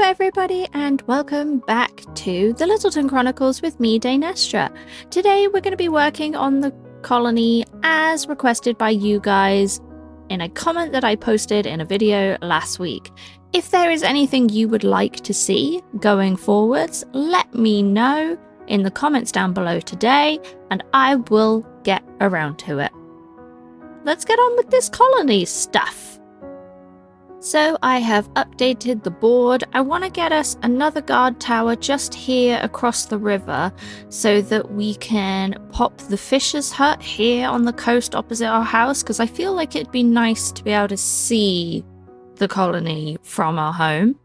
everybody, and welcome back to the Littleton Chronicles with me, Dainestra. Today we're going to be working on the colony as requested by you guys in a comment that I posted in a video last week. If there is anything you would like to see going forwards, let me know in the comments down below today, and I will get around to it. Let's get on with this colony stuff. So I have updated the board. I want to get us another guard tower just here across the river so that we can pop the fisher's hut here on the coast opposite our house, because I feel like it'd be nice to be able to see the colony from our home.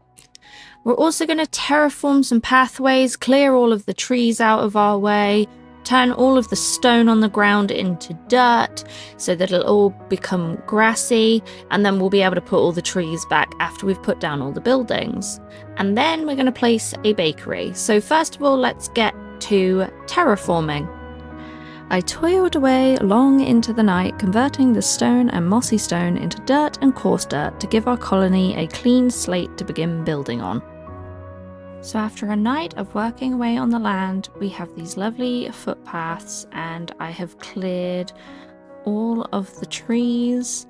We're also going to terraform some pathways, clear all of the trees out of our way, turn all of the stone on the ground into dirt so that it'll all become grassy, and then we'll be able to put all the trees back after we've put down all the buildings. And then we're going to place a bakery. So first of all, let's get to terraforming. I toiled away long into the night, converting the stone and mossy stone into dirt and coarse dirt to give our colony a clean slate to begin building on. So after a night of working away on the land, we have these lovely footpaths, and I have cleared all of the trees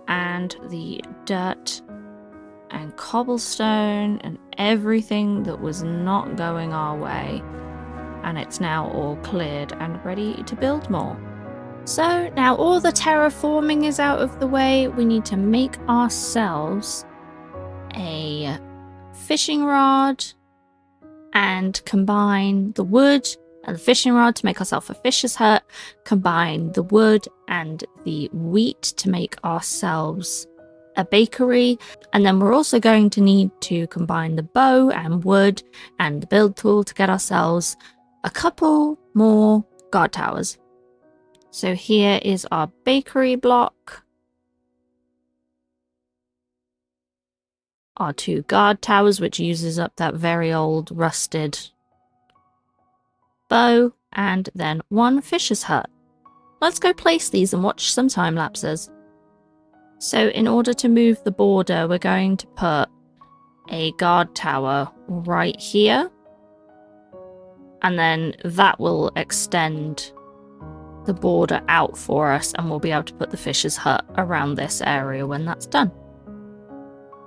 and the dirt and cobblestone and everything that was not going our way. And it's now all cleared and ready to build more. So now all the terraforming is out of the way, we need to make ourselves a fishing rod and combine the wood and the fishing rod to make ourselves a fisher's hut, combine the wood and the wheat to make ourselves a bakery, and then we're also going to need to combine the bow and wood and the build tool to get ourselves a couple more guard towers. So here is our bakery block, our 2 guard towers, which uses up that very old rusted bow, and then 1 fisher's hut. Let's go place these and watch some time lapses. So in order to move the border, we're going to put a guard tower right here, and then that will extend the border out for us, and we'll be able to put the fisher's hut around this area when that's done.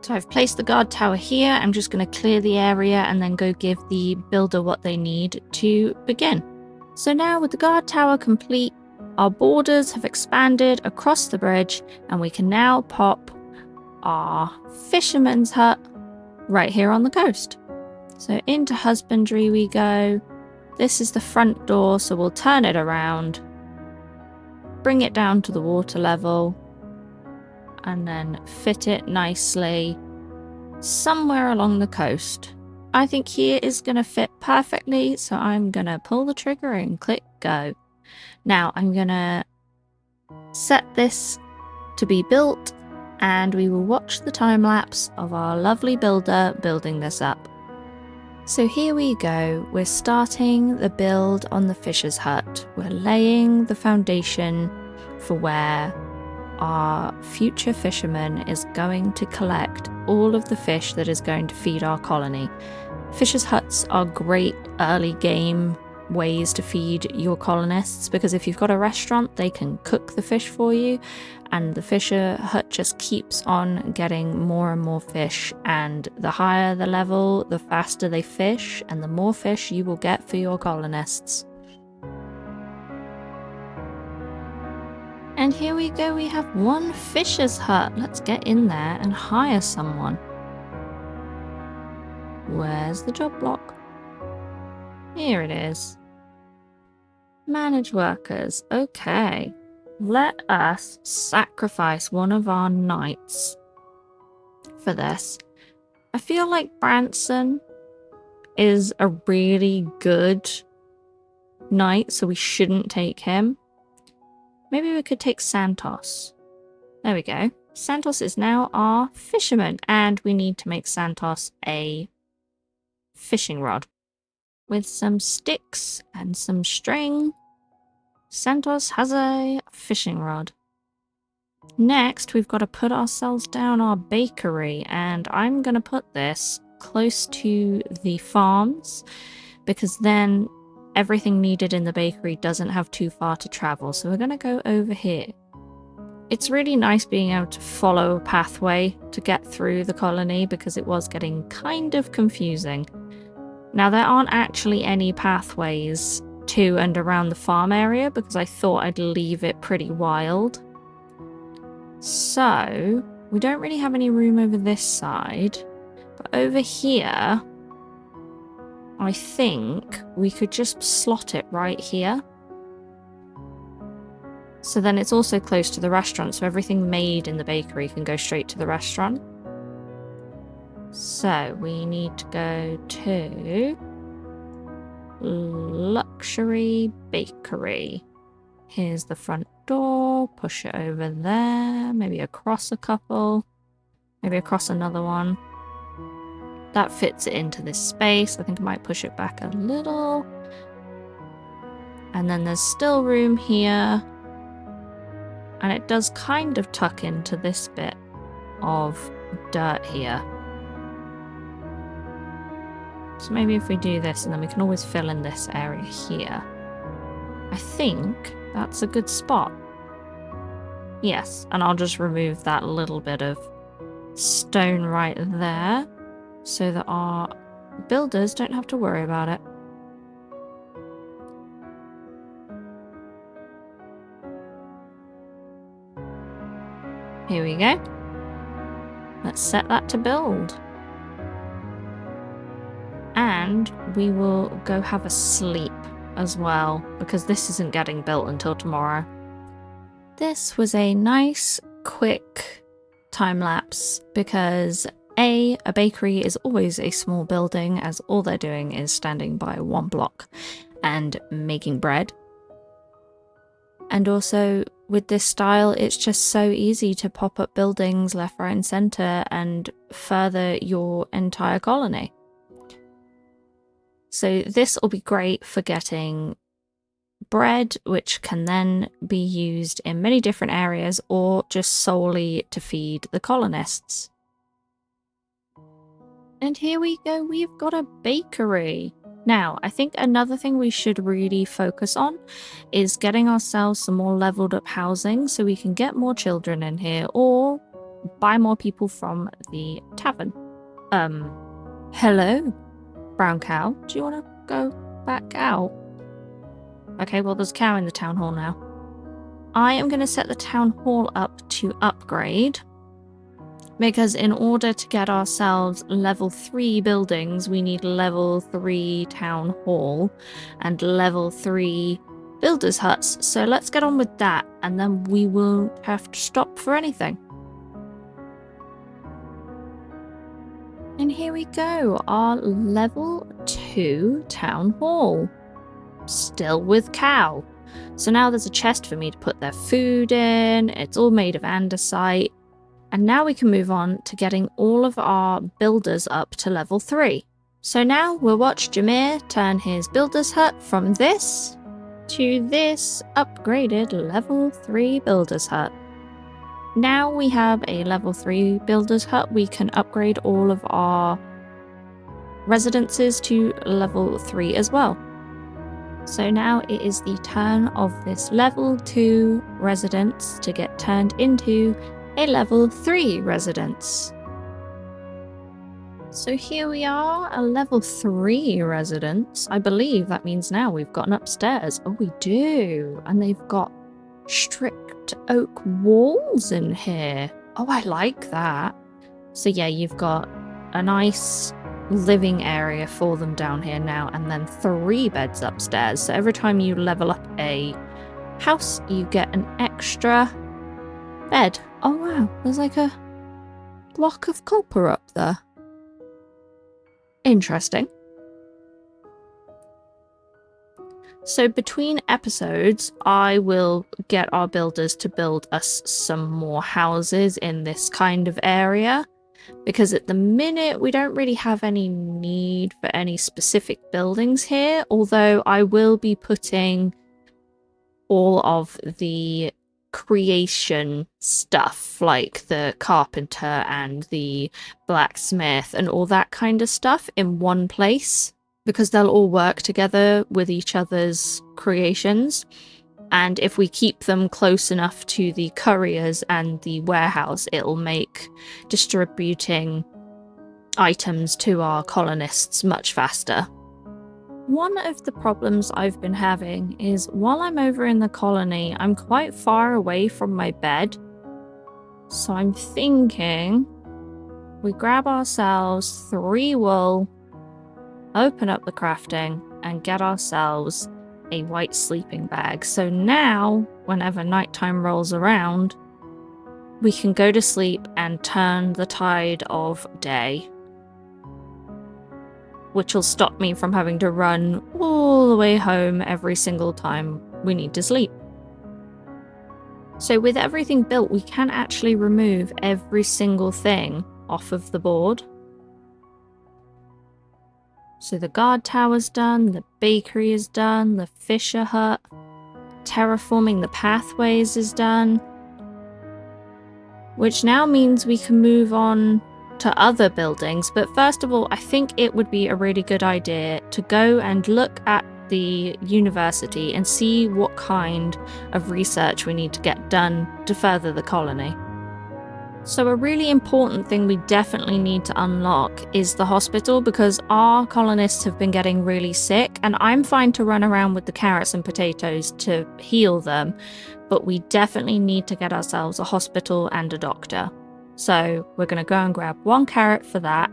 So I've placed the guard tower here. I'm just going to clear the area and then go give the builder what they need to begin. So now with the guard tower complete, our borders have expanded across the bridge, and we can now pop our fisherman's hut right here on the coast. So into husbandry we go. This is the front door, so we'll turn it around, bring it down to the water level, and then fit it nicely somewhere along the coast. I think here is going to fit perfectly, so I'm going to pull the trigger and click go. Now I'm going to set this to be built, and we will watch the time lapse of our lovely builder building this up. So here we go, we're starting the build on the fisher's hut. We're laying the foundation for where our future fisherman is going to collect all of the fish that is going to feed our colony. Fisher's huts are great early game ways to feed your colonists, because if you've got a restaurant, they can cook the fish for you, and the fisher hut just keeps on getting more and more fish, and the higher the level, the faster they fish, and the more fish you will get for your colonists. And here we go, we have 1 fisher's hut. Let's get in there and hire someone. Where's the job block? Here it is. Manage workers. Okay. Let us sacrifice one of our knights for this. I feel like Branson is a really good knight, so we shouldn't take him. Maybe we could take Santos. There we go. Santos is now our fisherman, and we need to make Santos a fishing rod. With some sticks and some string, Santos has a fishing rod. Next, we've got to put ourselves down our bakery, and I'm going to put this close to the farms, because then everything needed in the bakery doesn't have too far to travel. So we're going to go over here. It's really nice being able to follow a pathway to get through the colony, because it was getting kind of confusing. Now, there aren't actually any pathways to and around the farm area, because I thought I'd leave it pretty wild. So we don't really have any room over this side, but over here I think we could just slot it right here. So then it's also close to the restaurant, so everything made in the bakery can go straight to the restaurant. So we need to go to Luxury Bakery. Here's the front door, push it over there, maybe across a couple, maybe across another one. That fits it into this space. I think I might push it back a little. And then there's still room here. And it does kind of tuck into this bit of dirt here. So maybe if we do this, and then we can always fill in this area here. I think that's a good spot. Yes, and I'll just remove that little bit of stone right there, so that our builders don't have to worry about it. Here we go. Let's set that to build. And we will go have a sleep as well, because this isn't getting built until tomorrow. This was a nice, quick time lapse, because a bakery is always a small building, as all they're doing is standing by one block and making bread. And also, with this style, it's just so easy to pop up buildings left, right, and center and further your entire colony. So this will be great for getting bread, which can then be used in many different areas, or just solely to feed the colonists. And here we go, we've got a bakery. Now, I think another thing we should really focus on is getting ourselves some more leveled up housing, so we can get more children in here, or buy more people from the tavern. Hello, brown cow. Do you want to go back out? Okay, well, there's a cow in the town hall now. I am going to set the town hall up to upgrade, because in order to get ourselves level 3 buildings, we need level 3 town hall and level 3 builders huts. So let's get on with that, and then we won't have to stop for anything. And here we go, our level 2 town hall. Still with cow. So now there's a chest for me to put their food in. It's all made of andesite. And now we can move on to getting all of our builders up to level 3. So now we'll watch Jameer turn his builder's hut from this to this upgraded level 3 builder's hut. Now we have a level 3 builder's hut, we can upgrade all of our residences to level 3 as well. So now it is the turn of this level 2 residence to get turned into a level 3 residence. So here we are, a level 3 residence. I believe that means now we've got an upstairs. Oh, we do. And they've got strict oak walls in here. Oh, I like that. So yeah, you've got a nice living area for them down here now, and then 3 beds upstairs. So every time you level up a house, you get an extra bed. Oh wow, there's like a block of copper up there. Interesting. So between episodes, I will get our builders to build us some more houses in this kind of area, because at the minute we don't really have any need for any specific buildings here, although I will be putting all of the creation stuff, like the carpenter and the blacksmith and all that kind of stuff in one place, because they'll all work together with each other's creations. And if we keep them close enough to the couriers and the warehouse, it'll make distributing items to our colonists much faster. One of the problems I've been having is while I'm over in the colony, I'm quite far away from my bed. So I'm thinking we grab ourselves 3 wool, open up the crafting, and get ourselves a white sleeping bag. So now, whenever nighttime rolls around, we can go to sleep and turn the tide of day, which will stop me from having to run all the way home every single time we need to sleep. So with everything built, we can actually remove every single thing off of the board. So the guard tower's done, the bakery is done, the fisher hut, terraforming the pathways is done, which now means we can move on to other buildings. But first of all, I think it would be a really good idea to go and look at the university and see what kind of research we need to get done to further the colony. So a really important thing we definitely need to unlock is the hospital, because our colonists have been getting really sick, and I'm fine to run around with the carrots and potatoes to heal them, but we definitely need to get ourselves a hospital and a doctor. So we're going to go and grab 1 carrot for that,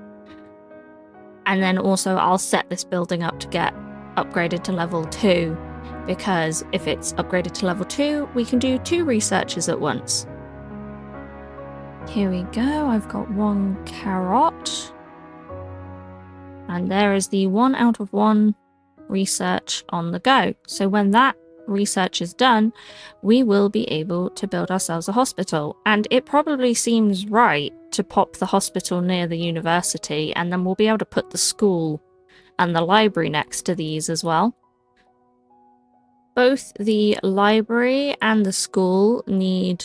and then also I'll set this building up to get upgraded to level 2, because if it's upgraded to level 2, we can do 2 researches at once. Here we go, I've got 1 carrot. And there is the 1 out of 1 research on the go. So when that research is done, we will be able to build ourselves a hospital. And it probably seems right to pop the hospital near the university, and then we'll be able to put the school and the library next to these as well. Both the library and the school need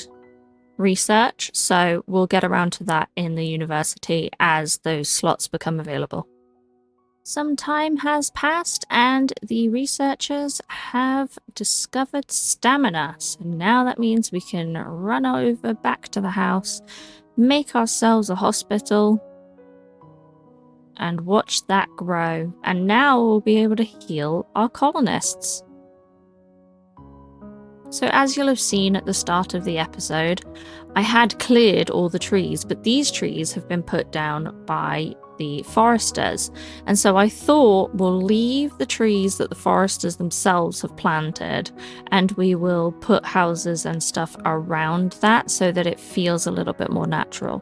research, so we'll get around to that in the university as those slots become available. Some time has passed and the researchers have discovered stamina, so now that means we can run over back to the house, make ourselves a hospital, and watch that grow, and now we'll be able to heal our colonists. So as you'll have seen at the start of the episode, I had cleared all the trees, but these trees have been put down by the foresters. And so I thought we'll leave the trees that the foresters themselves have planted, and we will put houses and stuff around that so that it feels a little bit more natural.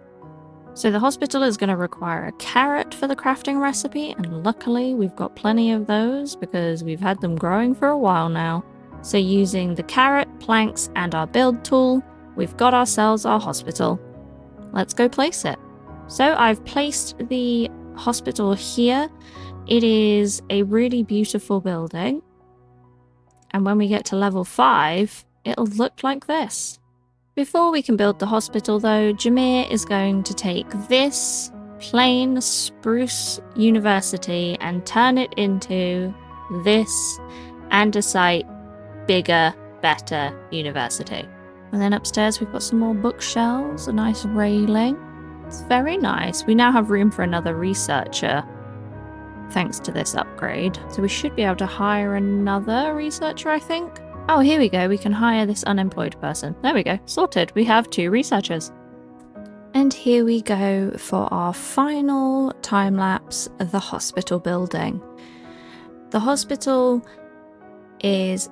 So the hospital is going to require a carrot for the crafting recipe, and luckily we've got plenty of those because we've had them growing for a while now. So using the carrot, planks, and our build tool, we've got ourselves our hospital. Let's go place it. So I've placed the hospital here. It is a really beautiful building. And when we get to level 5, it'll look like this. Before we can build the hospital though, Jameer is going to take this plain spruce university and turn it into this andesite bigger, better university. And then upstairs we've got some more bookshelves, a nice railing. It's very nice. We now have room for another researcher thanks to this upgrade. So we should be able to hire another researcher, I think. Oh, here we go. We can hire this unemployed person. There we go. Sorted. We have 2 researchers. And here we go for our final time lapse of the hospital building. The hospital is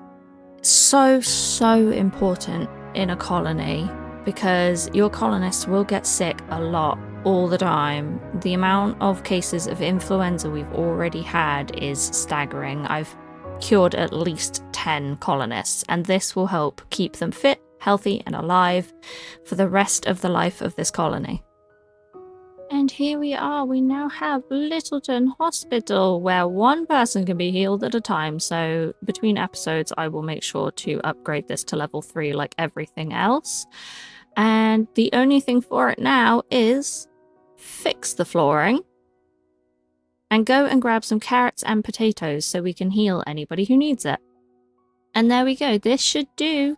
so important in a colony because your colonists will get sick a lot all the time. The amount of cases of influenza we've already had is staggering. I've cured at least 10 colonists, and this will help keep them fit, healthy, and alive for the rest of the life of this colony. And And here we are. We now have Littleton Hospital, where one person can be healed at a time. So between episodes, I will make sure to upgrade this to level 3 like everything else. And the only thing for it now is fix the flooring and go and grab some carrots and potatoes so we can heal anybody who needs it. And there we go. This should do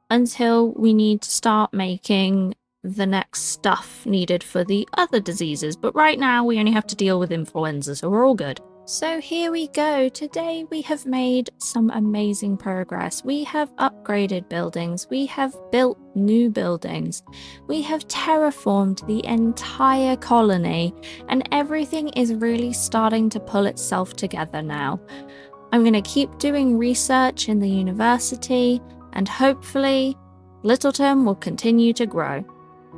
until we need to start making the next stuff needed for the other diseases. But right now we only have to deal with influenza, so we're all good. So here we go. Today we have made some amazing progress. We have upgraded buildings. We have built new buildings. We have terraformed the entire colony, and everything is really starting to pull itself together now. I'm going to keep doing research in the university, and hopefully Littleton will continue to grow.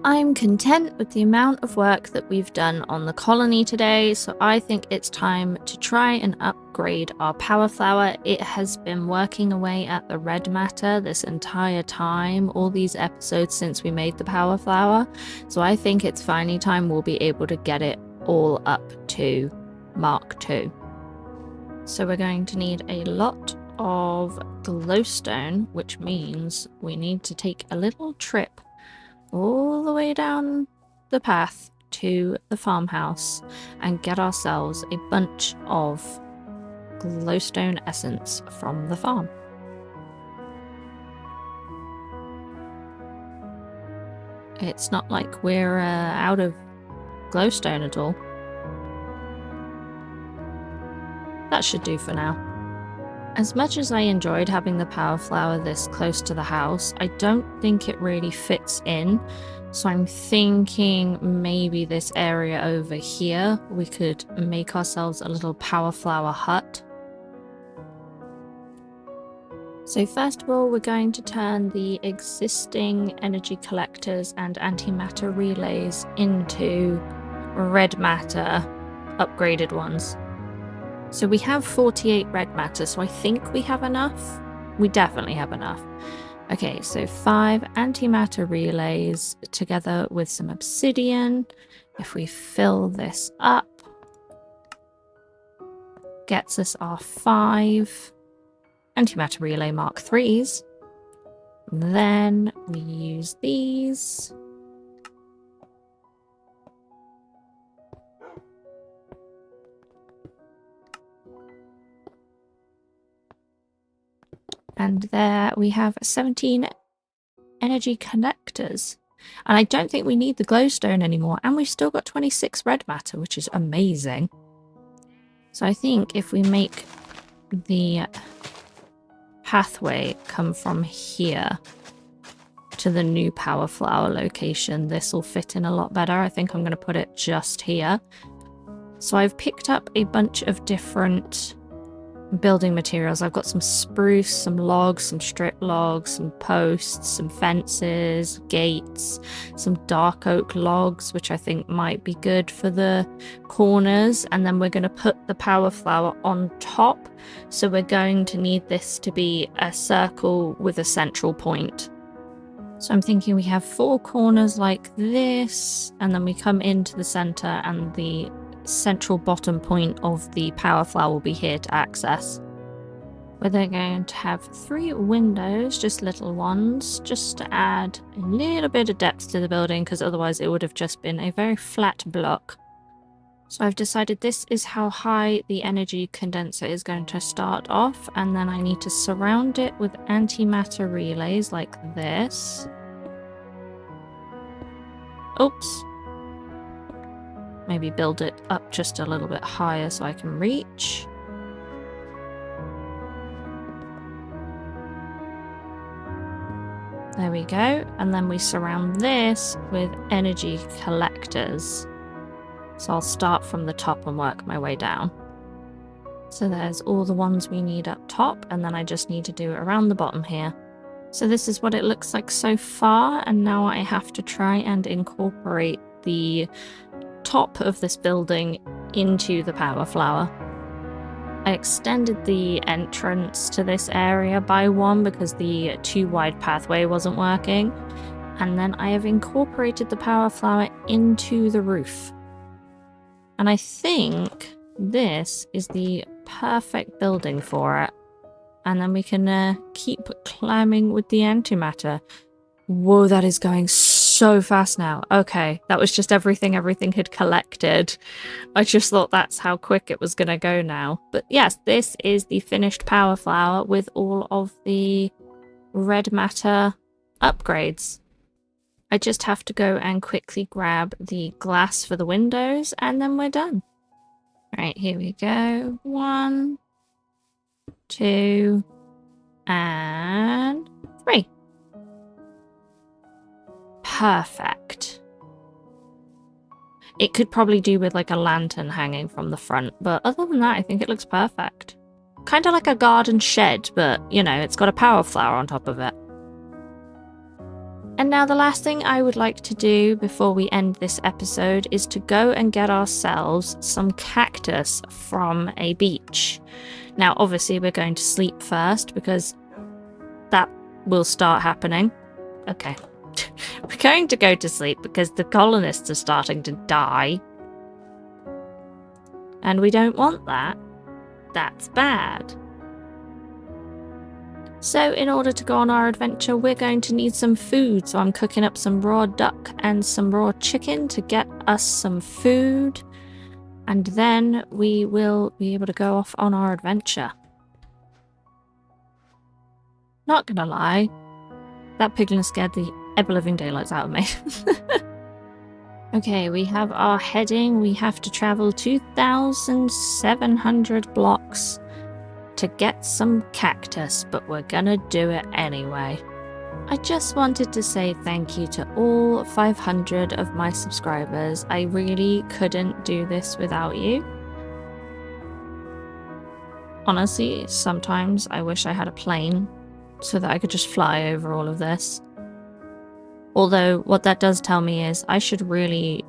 I'm content with the amount of work that we've done on the colony today, so I think it's time to try and upgrade our power flower. It has been working away at the red matter this entire time, all these episodes since we made the power flower, so I think it's finally time we'll be able to get it all up to Mark 2. So we're going to need a lot of glowstone, which means we need to take a little trip all the way down the path to the farmhouse and get ourselves a bunch of glowstone essence from the farm. It's not like we're out of glowstone at all. That should do for now. As much as I enjoyed having the power flower this close to the house, I don't think it really fits in. So I'm thinking maybe this area over here, we could make ourselves a little power flower hut. So first of all, we're going to turn the existing energy collectors and antimatter relays into red matter upgraded ones. So we have 48 red matter, so I think we have enough. We definitely have enough. Okay, so 5 antimatter relays together with some obsidian. If we fill this up, gets us our 5 antimatter relay Mark 3s. Then we use these. And there we have 17 energy connectors. And I don't think we need the glowstone anymore. And we've still got 26 red matter, which is amazing. So I think if we make the pathway come from here to the new power flower location, this will fit in a lot better. I think I'm going to put it just here. So I've picked up a bunch of different building materials. I've got some spruce, some logs, some strip logs, some posts, some fences, gates, some dark oak logs, which I think might be good for the corners. And then we're going to put the power flower on top. So we're going to need this to be a circle with a central point. So I'm thinking we have 4 corners like this, and then we come into the center, and the central bottom point of the power flower will be here to access. We're then going to have 3 windows, just little ones, just to add a little bit of depth to the building, because otherwise it would have just been a very flat block. So I've decided this is how high the energy condenser is going to start off, and then I need to surround it with antimatter relays like this. Oops. Maybe build it up just a little bit higher so I can reach. There we go. And then we surround this with energy collectors. So I'll start from the top and work my way down. So there's all the ones we need up top, and then I just need to do it around the bottom here. So this is what it looks like so far, and now I have to try and incorporate the top of this building into the power flower. I extended the entrance to this area by 1 because the too wide pathway wasn't working, and then I have incorporated the power flower into the roof. And I think this is the perfect building for it. And then we can keep climbing with the antimatter. Whoa, that is going so fast now. Okay, that was just everything had collected. I just thought that's how quick it was going to go now. But yes, this is the finished power flower with all of the red matter upgrades. I just have to go and quickly grab the glass for the windows and then we're done. Right, here we go. 1, 2, and 3. Perfect. It could probably do with like a lantern hanging from the front, but other than that, I think it looks perfect. Kind of like a garden shed, but you know, it's got a power flower on top of it. And now the last thing I would like to do before we end this episode is to go and get ourselves some cactus from a beach. Now, obviously, we're going to sleep first because that will start happening. Okay. We're going to go to sleep because the colonists are starting to die. And we don't want that. That's bad. So in order to go on our adventure, we're going to need some food. So I'm cooking up some raw duck and some raw chicken to get us some food. And then we will be able to go off on our adventure. Not gonna lie, that piglin scared the ever-living daylights out of me. Okay, we have our heading. We have to travel 2,700 blocks to get some cactus, but we're gonna do it anyway. I just wanted to say thank you to all 500 of my subscribers. I really couldn't do this without you. Honestly, sometimes I wish I had a plane so that I could just fly over all of this. Although what that does tell me is I should really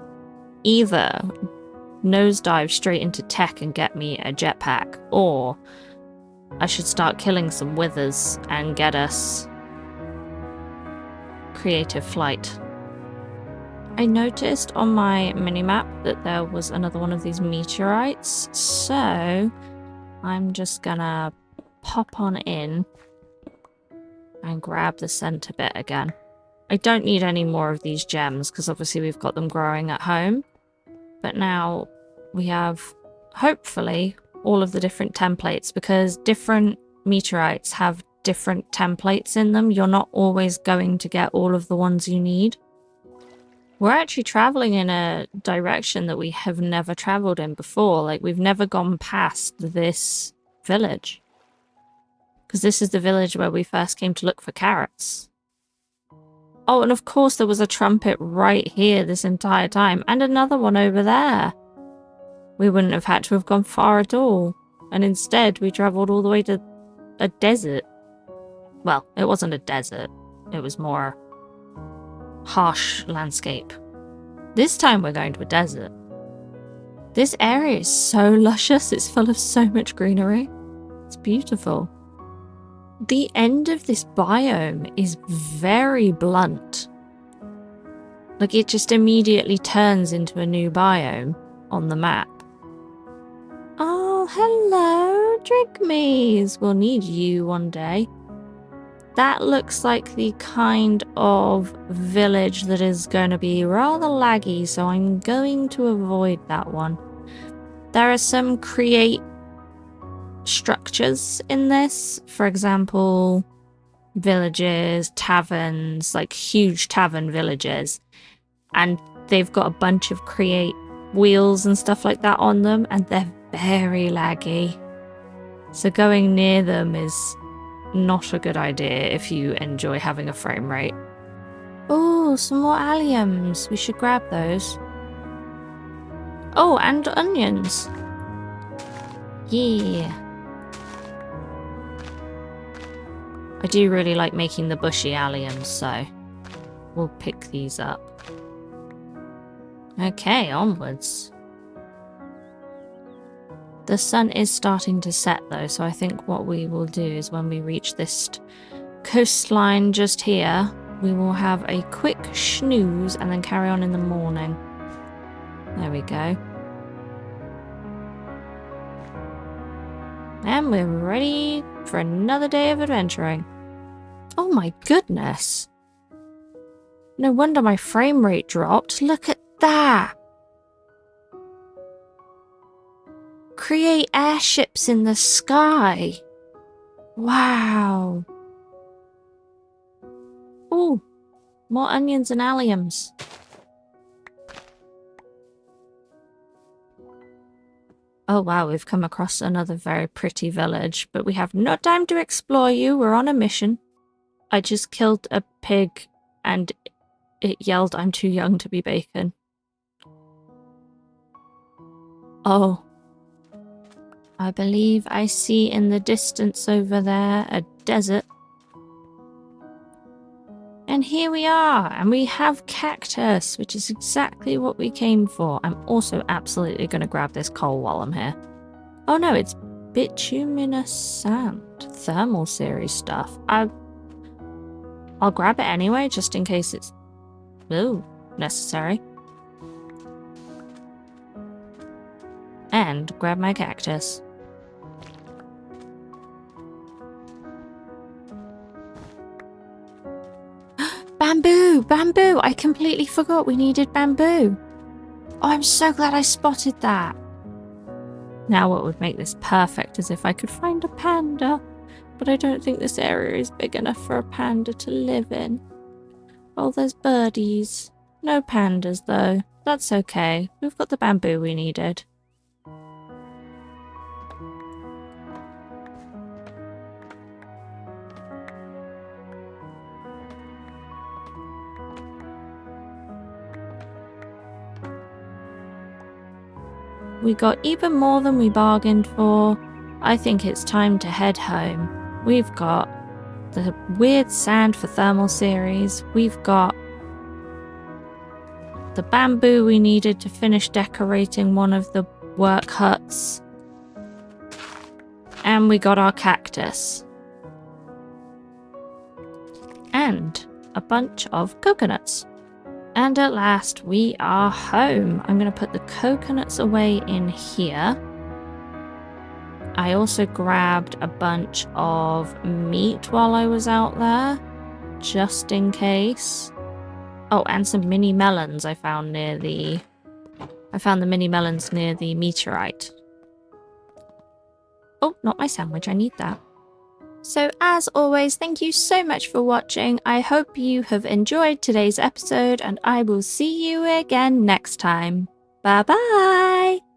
either nosedive straight into tech and get me a jetpack, or I should start killing some withers and get us creative flight. I noticed on my minimap that there was another one of these meteorites, so I'm just gonna pop on in and grab the center bit again. I don't need any more of these gems because obviously we've got them growing at home, but now we have hopefully all of the different templates, because different meteorites have different templates in them. You're not always going to get all of the ones you need. We're actually traveling in a direction that we have never traveled in before. Like, we've never gone past this village, because this is the village where we first came to look for carrots. Oh, and of course there was a trumpet right here this entire time, and another one over there. We wouldn't have had to have gone far at all, and instead we travelled all the way to a desert. Well, it wasn't a desert, it was more harsh landscape. This time we're going to a desert. This area is so luscious, it's full of so much greenery. It's beautiful. The end of this biome is very blunt. Like, it just immediately turns into a new biome on the map. Oh, hello, Drigmees. We'll need you one day. That looks like the kind of village that is going to be rather laggy, so I'm going to avoid that one. There are some create structures in this. For example, villages, taverns, like huge tavern villages. And they've got a bunch of create wheels and stuff like that on them, and they're very laggy. So going near them is not a good idea if you enjoy having a frame rate. Oh, some more alliums. We should grab those. Oh, and onions. Yeah. I do really like making the bushy alliums, so we'll pick these up. Okay, onwards. The sun is starting to set though, so I think what we will do is when we reach this coastline just here, we will have a quick snooze and then carry on in the morning. There we go. And we're ready for another day of adventuring. Oh my goodness. No wonder my frame rate dropped. Look at that. Create airships in the sky. Wow. Ooh, more onions and alliums. Oh wow, we've come across another very pretty village, but we have no time to explore you. We're on a mission. I just killed a pig and it yelled, "I'm too young to be bacon." Oh. I believe I see in the distance over there a desert. And here we are, and we have Cactus, which is exactly what we came for. I'm also absolutely going to grab this coal while I'm here. Oh no, it's bituminous sand. Thermal series stuff. I'll grab it anyway, just in case it's necessary. And grab my cactus. Bamboo! Bamboo! I completely forgot we needed bamboo. Oh, I'm so glad I spotted that. Now what would make this perfect is if I could find a panda. But I don't think this area is big enough for a panda to live in. Oh, there's birdies. No pandas though. That's okay. We've got the bamboo we needed. We got even more than we bargained for. I think it's time to head home. We've got the weird sand for thermal series. We've got the bamboo we needed to finish decorating one of the work huts. And we got our cactus. And a bunch of coconuts. And at last, we are home. I'm going to put the coconuts away in here. I also grabbed a bunch of meat while I was out there, just in case. Oh, and some mini melons I found near the... I found the mini melons near the meteorite. Oh, not my sandwich. I need that. So as always, thank you so much for watching. I hope you have enjoyed today's episode and I will see you again next time. Bye bye!